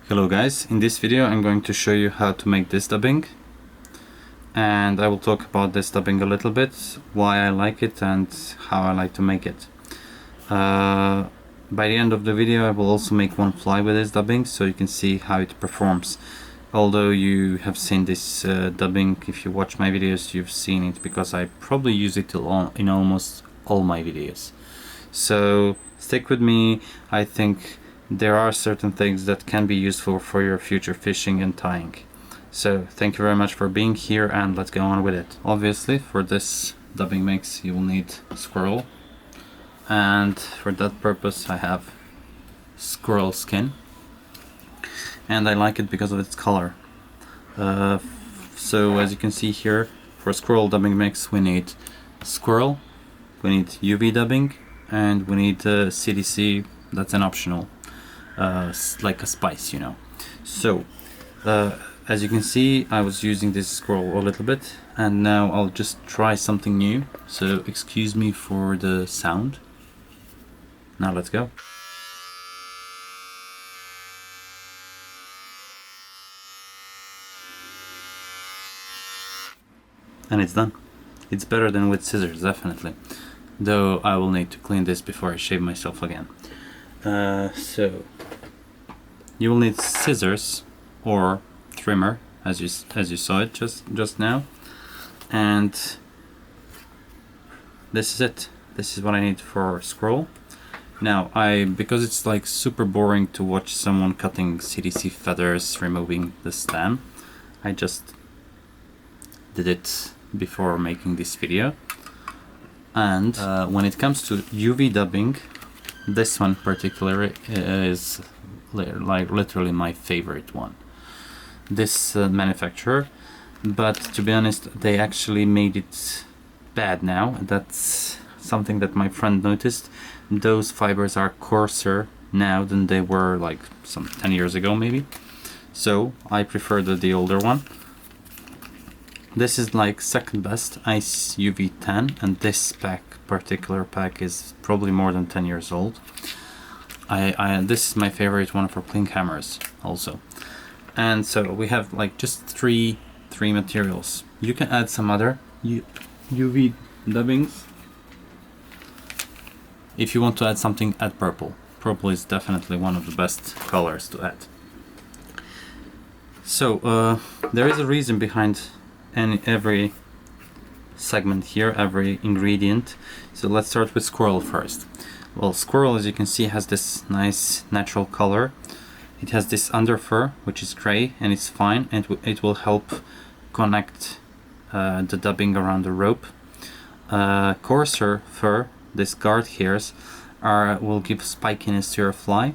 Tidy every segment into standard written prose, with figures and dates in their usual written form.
Hello guys, in this video I'm going to show you how to make this dubbing, and I will talk about this dubbing a little bit, why I like it and how I like to make it. By the end of the video I will also make one fly with this dubbing so you can see how it performs. Although you have seen this dubbing, if you watch my videos you've seen it because I probably use it in almost all my videos. So stick with me. I think there are certain things that can be useful for your future fishing and tying. So thank you very much for being here, and let's go on with it. Obviously for this dubbing mix you will need squirrel, and for that purpose I have squirrel skin, and I like it because of its color. So as you can see here, for squirrel dubbing mix we need squirrel, we need UV dubbing, and we need CDC. That's an optional, like a spice, you know. So as you can see I was using this squirrel a little bit, and now I'll just try something new, so excuse me for the sound. Now let's go. And it's done. It's better than with scissors, definitely, though I will need to clean this before I shave myself again. So you will need scissors or trimmer, as you saw it just now, and this is it. This is what I need for squirrel. Now because it's like super boring to watch someone cutting CDC feathers, removing the stem, I just did it before making this video. And when it comes to UV dubbing, this one particularly is like literally my favorite one, this manufacturer. But to be honest, they actually made it bad now. That's something that my friend noticed. Those fibers are coarser now than they were like some 10 years ago maybe, so I prefer the older one. This is like second best, Ice UV 10, and this particular pack is probably more than 10 years old. This is my favorite one for clean cameras also. And so we have like just three materials. You can add some other UV dubbings. If you want to add something, add purple. Purple is definitely one of the best colors to add. So there is a reason behind every segment here, every ingredient. So let's start with squirrel first. Well, squirrel, as you can see, has this nice natural color. It has this under fur which is gray, and it's fine, and it will help connect the dubbing around the rope. Coarser fur, this guard hairs, will give spikiness to your fly.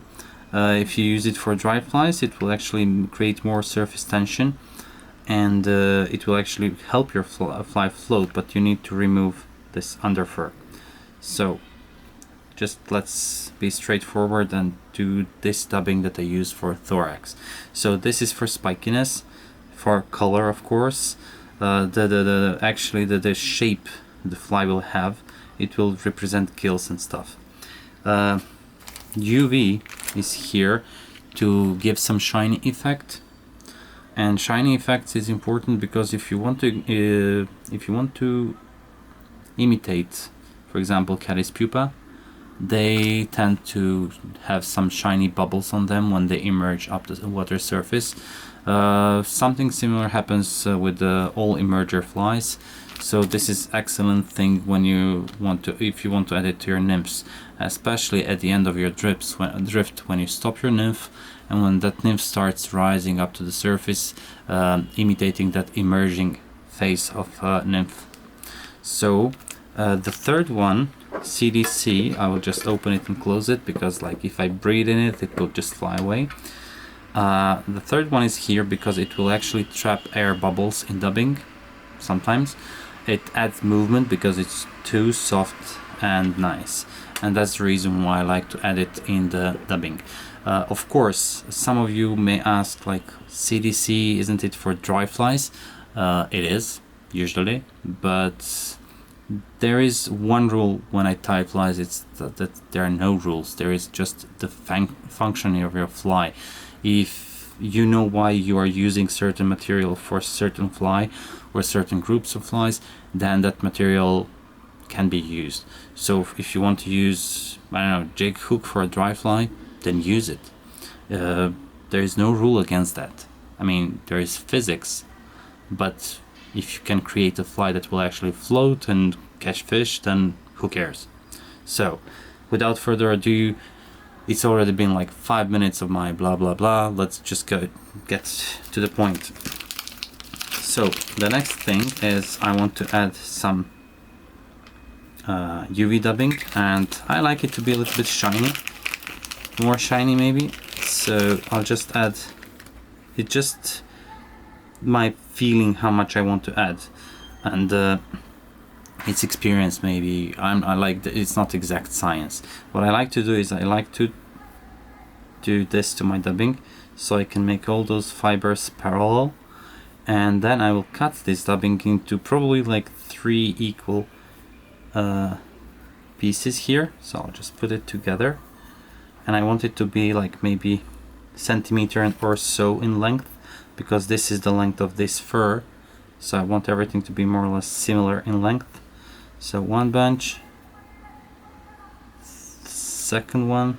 If you use it for dry flies, it will actually create more surface tension, and it will actually help your fly float, but you need to remove this under fur. So just let's be straightforward and do this dubbing that I use for thorax. So this is for spikiness, for color of course. Actually the shape the fly will have, it will represent gills and stuff. UV is here to give some shiny effect. And shiny effects is important because if you want to imitate, for example, caddis pupa, they tend to have some shiny bubbles on them when they emerge up the water surface. Something similar happens with all emerger flies. So this is excellent thing when if you want to add it to your nymphs, especially at the end of your drift when you stop your nymph, and when that nymph starts rising up to the surface, imitating that emerging phase of nymph. So the third one, CDC, I will just open it and close it because like if I breathe in it, it will just fly away. The third one is here because it will actually trap air bubbles in dubbing sometimes. It adds movement because it's too soft and nice, and that's the reason why I like to add it in the dubbing. Of course, some of you may ask, like, CDC, isn't it for dry flies? It is, usually, but there is one rule when I tie flies. It's that there are no rules. There is just the functioning of your fly. If you know why you are using certain material for certain fly or certain groups of flies, then that material can be used. So if you want to use, I don't know, jig hook for a dry fly, then use it. There is no rule against that. I mean, there is physics, but if you can create a fly that will actually float and catch fish, then who cares? So without further ado, it's already been like 5 minutes of my blah blah blah. Let's just get to the point. So the next thing is I want to add some UV dubbing, and I like it to be a little bit shiny, more shiny maybe. So I'll just add it, just my feeling how much I want to add, and it's experience maybe. I like it's not exact science. What I like to do is I like to do this to my dubbing, so I can make all those fibers parallel, and then I will cut this dubbing into probably like 3 equal pieces here. So I'll just put it together, and I want it to be like maybe centimeter or so in length, because this is the length of this fur, so I want everything to be more or less similar in length. So one bunch, second one,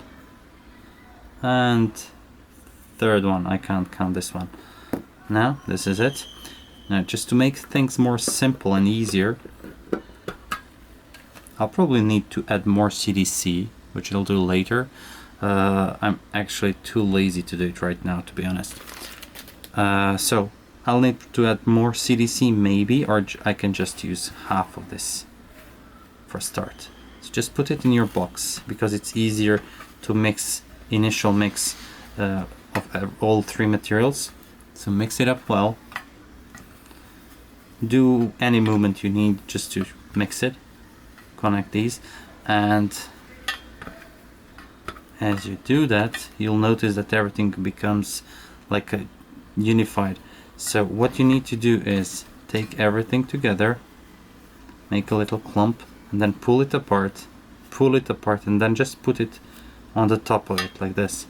and third one. I can't count this one. Now this is it. Now just to make things more simple and easier, I'll probably need to add more CDC, which I'll do later. I'm actually too lazy to do it right now, to be honest. So I'll need to add more CDC maybe, or I can just use half of this for a start. So just put it in your box, because it's easier to mix, initial mix of all 3 materials. So mix it up well. Do any movement you need just to mix it. Connect these, and as you do that, you'll notice that everything becomes like a unified. So what you need to do is take everything together, make a little clump, and then pull it apart, and then just put it on the top of it like this.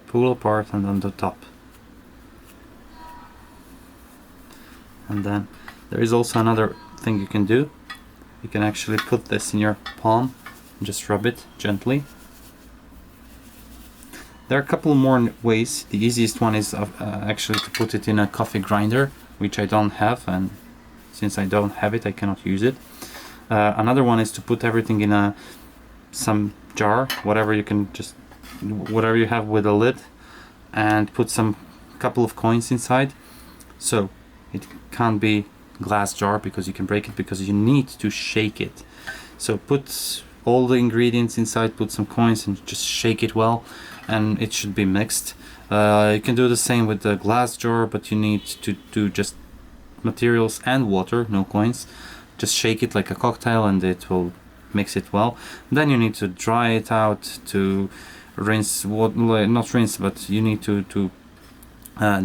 Pull apart and on the top. And then there is also another thing you can do. You can actually put this in your palm and just rub it gently. There are a couple more ways. The easiest one is actually to put it in a coffee grinder, which I don't have, and since I don't have it, I cannot use it. Another one is to put everything in some jar, whatever you have with a lid, and put some couple of coins inside. So it can't be glass jar, because you can break it, because you need to shake it. So put all the ingredients inside, put some coins, and just shake it well, and it should be mixed. You can do the same with the glass jar, but you need to do just materials and water, no coins. Just shake it like a cocktail and it will mix it well. Then you need to dry it out, to rinse, not rinse, but you need to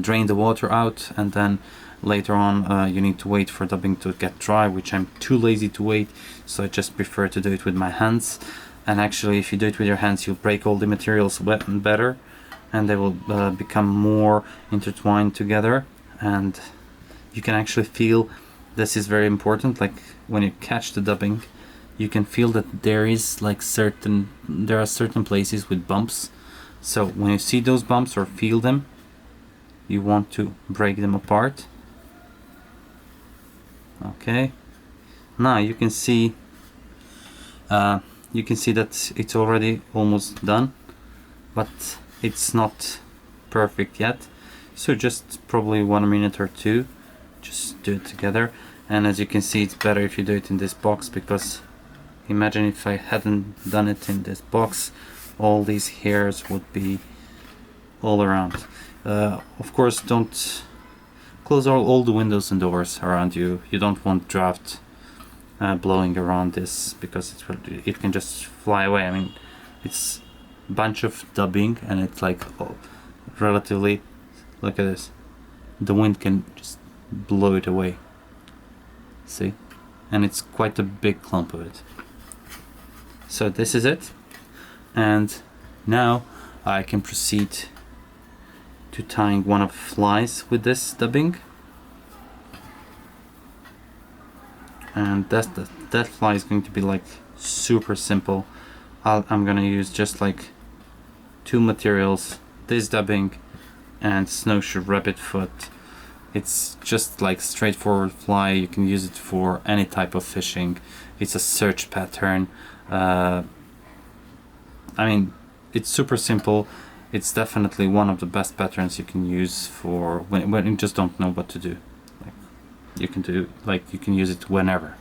drain the water out, and then later on you need to wait for dubbing to get dry, which I'm too lazy to wait, so I just prefer to do it with my hands. And actually, if you do it with your hands, you'll break all the materials better, and they will become more intertwined together, and you can actually feel, this is very important, like when you catch the dubbing, you can feel that there are certain places with bumps. So when you see those bumps or feel them, you want to break them apart. Okay, now you can see that it's already almost done, but it's not perfect yet, so just probably 1 minute or 2, just do it together. And as you can see, it's better if you do it in this box, because imagine if I hadn't done it in this box, all these hairs would be all around. Of course, don't close all the windows and doors around you. You don't want draft blowing around this, because it can just fly away. I mean, it's a bunch of dubbing, and it's like relatively, look at this, the wind can just blow it away. See, and it's quite a big clump of it. So this is it, and now I can proceed to tying one of the flies with this dubbing, and that fly is going to be like super simple. I'm gonna use just like two materials, this dubbing and snowshoe rabbit foot. It's just like straightforward fly. You can use it for any type of fishing. It's a search pattern. I mean, it's super simple. It's definitely one of the best patterns you can use for when you just don't know what to do. Like, you can use it whenever.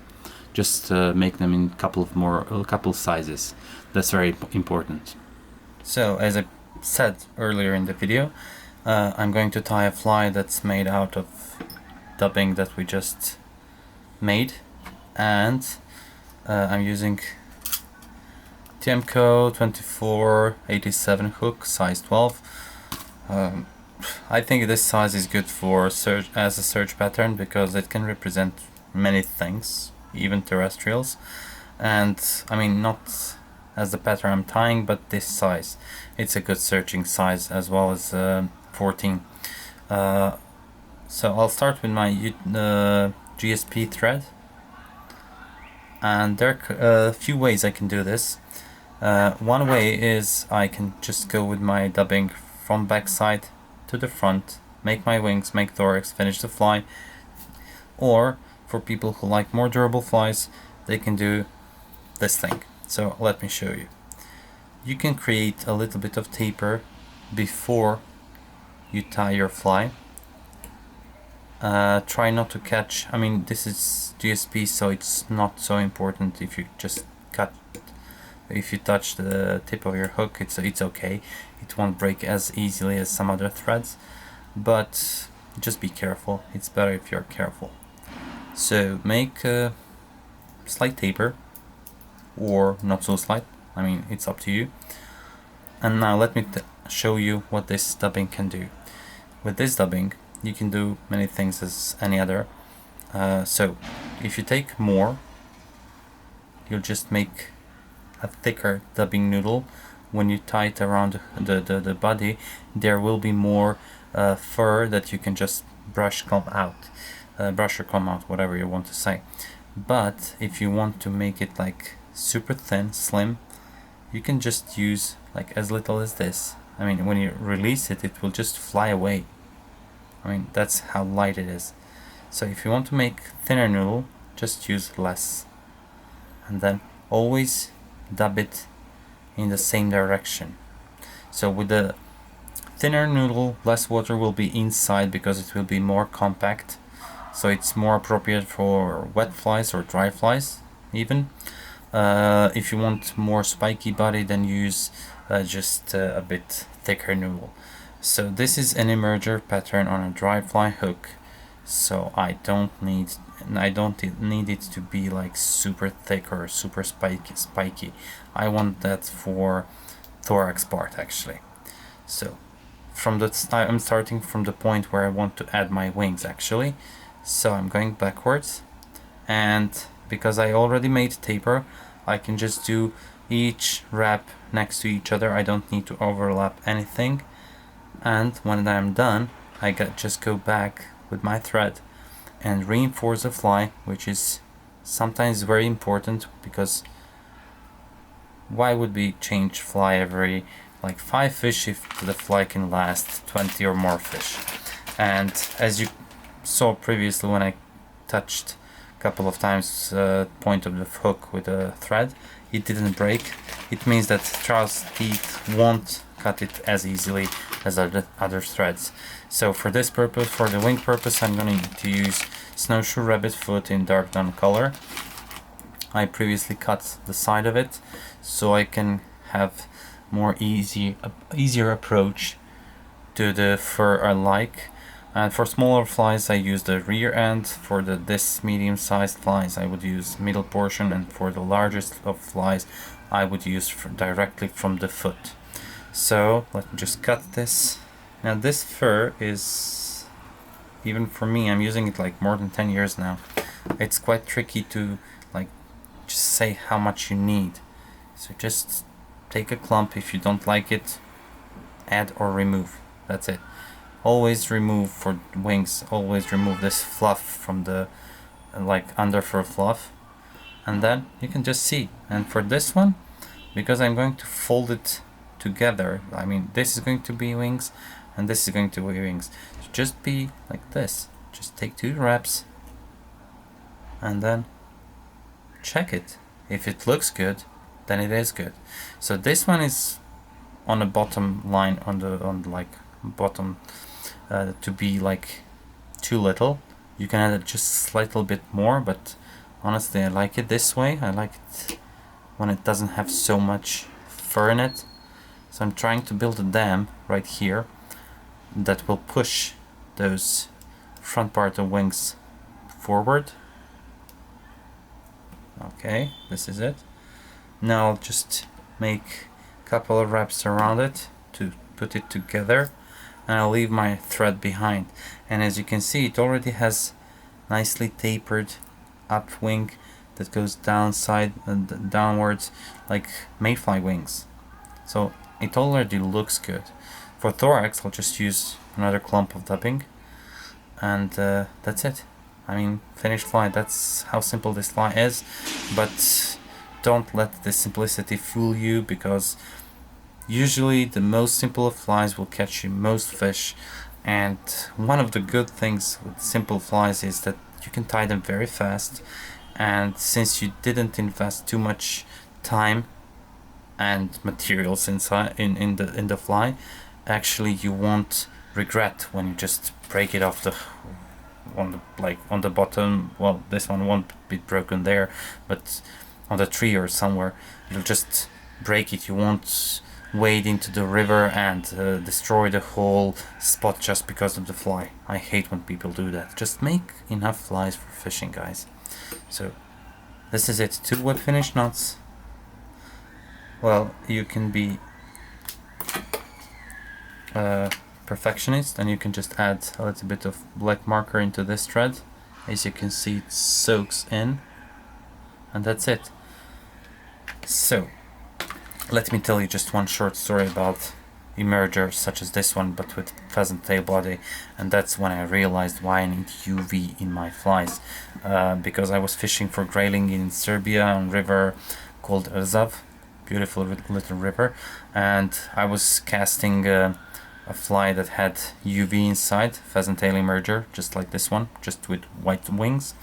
Just make them in a couple sizes. That's very important. So as I said earlier in the video, I'm going to tie a fly that's made out of dubbing that we just made, and I'm using TMCO 2487 hook, size 12. I think this size is good for as a search pattern because it can represent many things, even terrestrials, and I mean not as the pattern I'm tying, but this size. It's a good searching size, as well as 14. So I'll start with my GSP thread, and there are a few ways I can do this. One way is I can just go with my dubbing from backside to the front, make my wings, make thorax, finish the fly. Or for people who like more durable flies, they can do this thing. So let me show you. You can create a little bit of taper before you tie your fly. Try not to catch, I mean this is GSP, so it's not so important if you just cut. If you touch the tip of your hook, it's okay. It won't break as easily as some other threads, but just be careful. It's better if you're careful. So make a slight taper, or not so slight, I mean it's up to you. And now let me show you what this dubbing can do. With this dubbing you can do many things as any other. So if you take more, you'll just make a thicker dubbing noodle. When you tie it around the body, there will be more fur that you can just brush or comb out, whatever you want to say. But if you want to make it like super thin, slim, you can just use like as little as this. I mean, when you release it, it will just fly away. I mean, that's how light it is. So if you want to make thinner noodle, just use less, and then always dub it in the same direction. So with the thinner noodle, less water will be inside because it will be more compact, so it's more appropriate for wet flies or dry flies even. If you want more spiky body, then use just a bit thicker noodle. So this is an emerger pattern on a dry fly hook, so I don't need it to be like super thick or super spiky. I want that for thorax part actually. So I'm starting from the point where I want to add my wings actually. So I'm going backwards, and because I already made taper, I can just do each wrap next to each other. I don't need to overlap anything. And when I'm done, I just go back with my thread and reinforce the fly, which is sometimes very important, because why would we change fly every like 5 fish if the fly can last 20 or more fish? And as you saw previously, when I touched a couple of times point of the hook with a thread, it didn't break. It means that Charles' teeth won't cut it as easily as other threads. So for this purpose, for the wing purpose, I'm going to use snowshoe rabbit foot in dark dawn color. I previously cut the side of it so I can have easier approach to the fur I like. And for smaller flies I use the rear end. For this medium-sized flies I would use middle portion, and for the largest of flies I would use directly from the foot. So let me just cut this. Now this fur is, even for me, I'm using it like more than 10 years now. It's quite tricky to like just say how much you need. So just take a clump. If you don't like it, add or remove. That's it. always remove, for wings, always remove this fluff from the like underfur fluff, and then you can just see. And for this one, because I'm going to fold it together, I mean this is going to be wings and this is going to be wings, just be like this. Just take 2 wraps and then check it. If it looks good, then it is good. So this one is on the bottom line, on like bottom, to be like too little. You can add it just a little bit more, but honestly I like it this way. I like it when it doesn't have so much fur in it. So I'm trying to build a dam right here that will push those front part of wings forward. Okay, this is it. Now I'll just make a couple of wraps around it to put it together, and I'll leave my thread behind. And as you can see, it already has nicely tapered up wing that goes downside and downwards like mayfly wings. So it already looks good. For thorax, I'll just use another clump of dubbing, and that's it. I mean, finished fly. That's how simple this fly is. But don't let the simplicity fool you, because usually the most simple of flies will catch you most fish. And one of the good things with simple flies is that you can tie them very fast, and since you didn't invest too much time and materials inside in the fly, actually you won't regret when you just break it off on the bottom. Well, this one won't be broken there, but on the tree or somewhere, you'll just break it. You won't wade into the river and destroy the whole spot just because of the fly. I hate when people do that. Just make enough flies for fishing, guys. So this is it. 2 wet finish knots. Well, you can be perfectionist, and you can just add a little bit of black marker into this thread. As you can see, it soaks in, and that's it. So let me tell you just one short story about emergers such as this one, but with pheasant tail body, and that's when I realized why I need UV in my flies. Because I was fishing for grayling in Serbia on a river called Rzav, beautiful little river, and I was casting a fly that had UV inside, pheasant tail emerger, just like this one, just with white wings,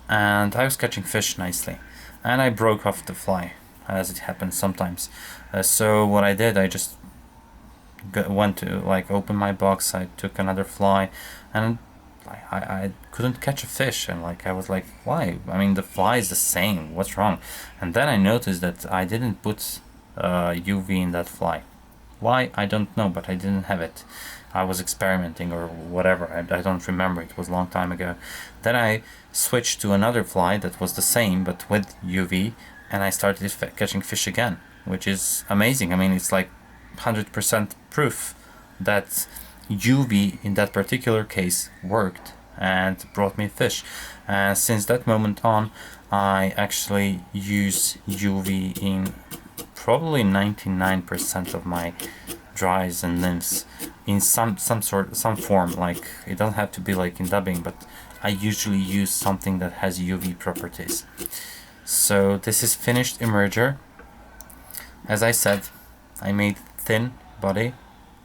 and I was catching fish nicely, and I broke off the fly, as it happens sometimes. So what I did, I just went to open my box, I took another fly, and I couldn't catch a fish, and I was like, why? I mean, the fly is the same, what's wrong? And then I noticed that I didn't put UV in that fly. Why? I don't know, but I didn't have it. I was experimenting or whatever, I don't remember, it was a long time ago. Then I switched to another fly that was the same but with UV, and I started catching fish again, which is amazing. I mean, it's like 100% proof that UV in that particular case worked and brought me fish. And since that moment on, I actually use UV in probably 99% of my dries and nymphs in some form. Like, it doesn't have to be like in dubbing, but I usually use something that has UV properties. So this is finished emerger. As I said, I made thin body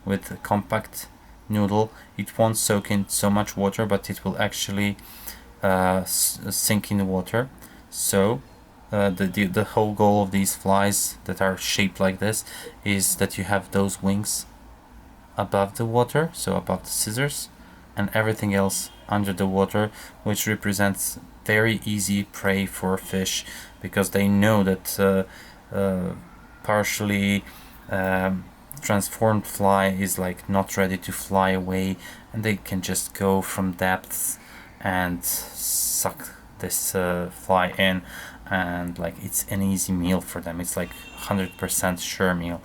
with a compact noodle. It won't soak in so much water, but it will actually sink in the water. So the whole goal of these flies that are shaped like this is that you have those wings above the water, so above the scissors, and everything else under the water, which represents very easy prey for fish, because they know that partially transformed fly is not ready to fly away, and they can just go from depths and suck this fly in, and it's an easy meal for them. It's 100% sure meal.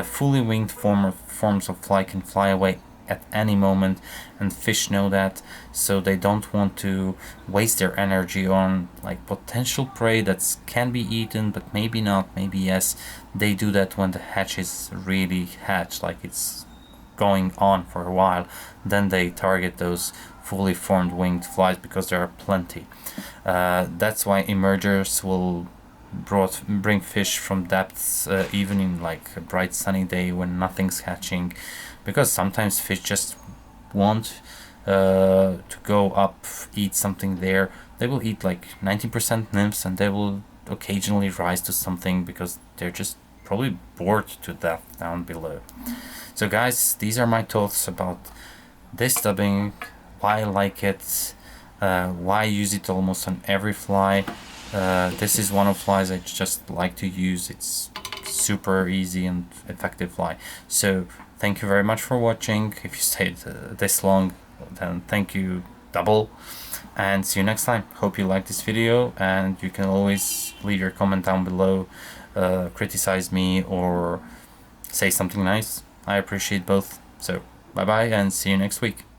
Fully winged forms of fly can fly away at any moment, and fish know that, so they don't want to waste their energy on potential prey that can be eaten, but maybe not, maybe yes. They do that when the hatch is really hatched, it's going on for a while, then they target those fully formed winged flies because there are plenty. That's why emergers will bring fish from depths even in like a bright sunny day when nothing's catching, because sometimes fish just want to go up, eat something there. They will eat like 90% nymphs, and they will occasionally rise to something because they're just probably bored to death down below. So guys, these are my thoughts about this dubbing, why I like it, why I use it almost on every fly. This is one of flies I just like to use. It's super easy and effective fly. So thank you very much for watching. If you stayed this long, then thank you double, and see you next time. Hope you liked this video, and you can always leave your comment down below, criticize me or say something nice. I appreciate both. So bye bye, and see you next week.